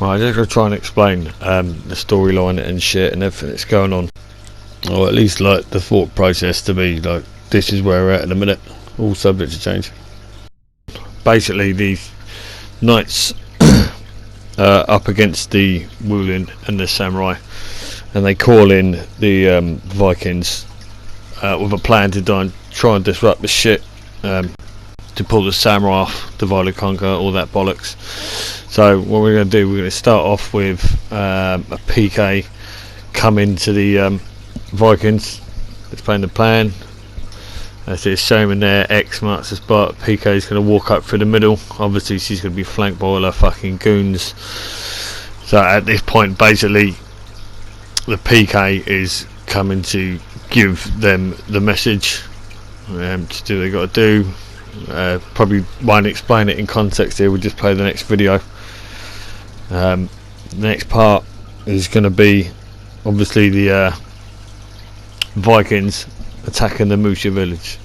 Right, I'm just going to try and explain the storyline and shit and everything that's going on, or at least like the thought process to me. Like, this is where we're at in a minute, all subject to change. Basically, these knights up against the Wulin and the samurai, and they call in the Vikings with a plan to try and disrupt the shit, to pull the samurai off, divide and conquer, all that bollocks. So what we're going to do, we're going to start off with a PK come into the Vikings, explain the plan. As it's showing there, X marks the spot. PK is going to walk up through the middle. Obviously she's going to be flanked by all her fucking goons. So at this point, basically the PK is coming to give them the message to do what they got to do. Probably won't explain it in context here, we'll just play the next video. The next part is going to be obviously the Vikings attacking the Musha village.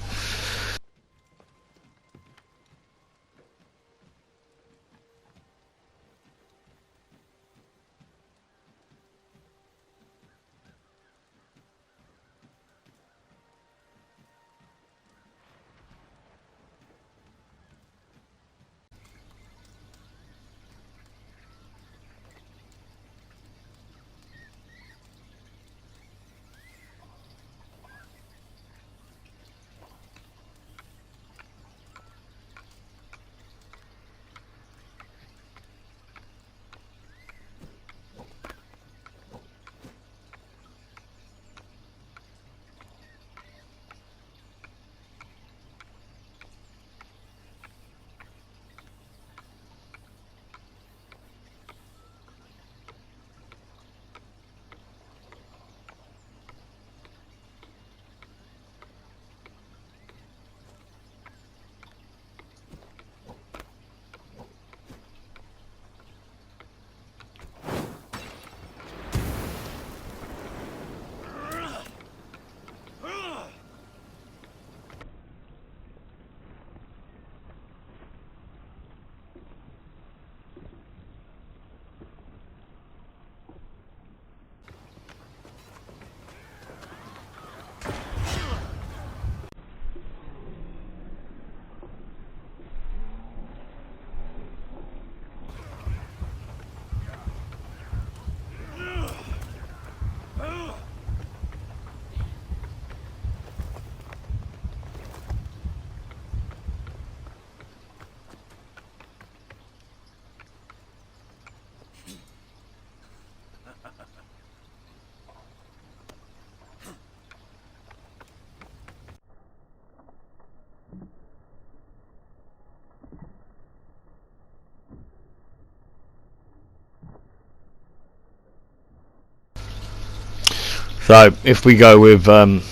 So if we go with them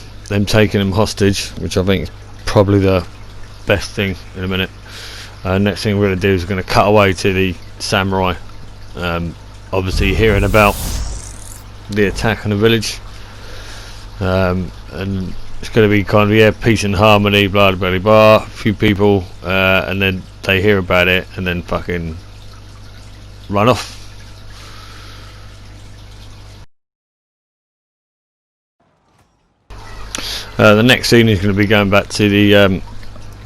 taking him hostage, which I think is probably the best thing in a minute, next thing we're going to do is we're going to cut away to the samurai, obviously hearing about the attack on the village, and it's going to be kind of peace and harmony, blah blah blah blah, a few people, and then they hear about it and then fucking run off. The next scene is going to be going back to the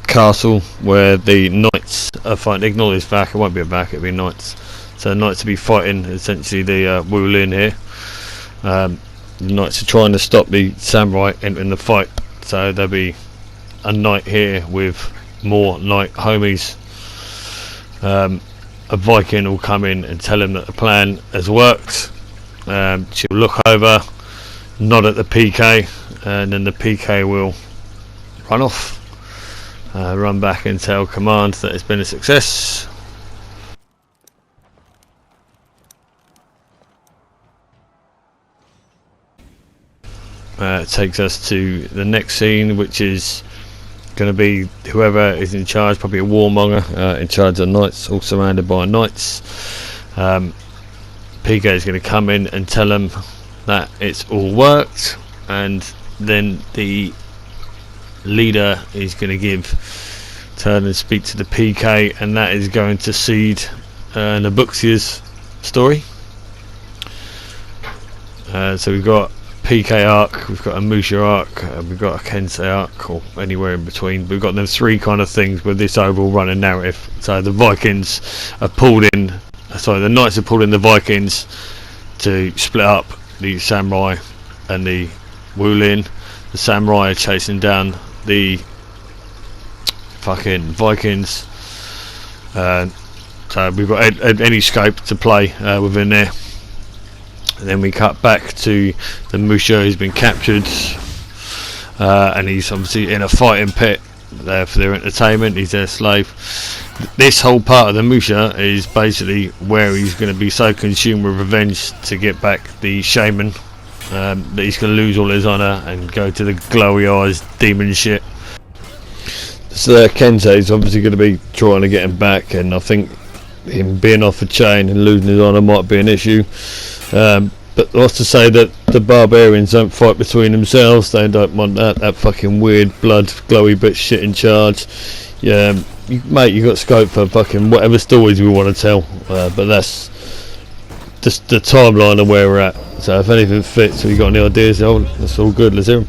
castle where the knights are fighting. Ignore this back, it won't be a back, it'll be knights. So the knights will be fighting essentially the Wulin here. The knights are trying to stop the samurai in the fight. So there'll be a knight here with more knight homies. A Viking will come in and tell him that the plan has worked. She'll look over, nod at the PK, and then the PK will run off, run back and tell command that it's been a success. It takes us to the next scene, which is going to be whoever is in charge, probably a warmonger in charge of knights, all surrounded by knights. PK is going to come in and tell them that it's all worked, and then the leader is going to turn and speak to the PK, and that is going to seed Nabuxia's story. So we've got PK arc, we've got a Musha arc, we've got a Kensei arc, or anywhere in between. We've got them three kind of things with this overall running narrative. So the Vikings are pulled in, the Knights have pulled in the Vikings to split up the samurai and the Wulin. The samurai are chasing down the fucking Vikings. So we've got any scope to play within there. And then we cut back to the Musha who's been captured, and he's obviously in a fighting pit there for their entertainment. He's their slave. This whole part of the Musha is basically where he's going to be so consumed with revenge to get back the shaman that he's going to lose all his honour and go to the glowy eyes demon shit. So Kensei is obviously going to be trying to get him back, and I think him being off a chain and losing his honour might be an issue. But what's to say that the barbarians don't fight between themselves? They don't want that fucking weird blood glowy bitch shit in charge. Yeah, mate, you got scope for fucking whatever stories we want to tell, but that's just the timeline of where we're at. So if anything fits or you got any ideas, that's all good, let's hear 'em.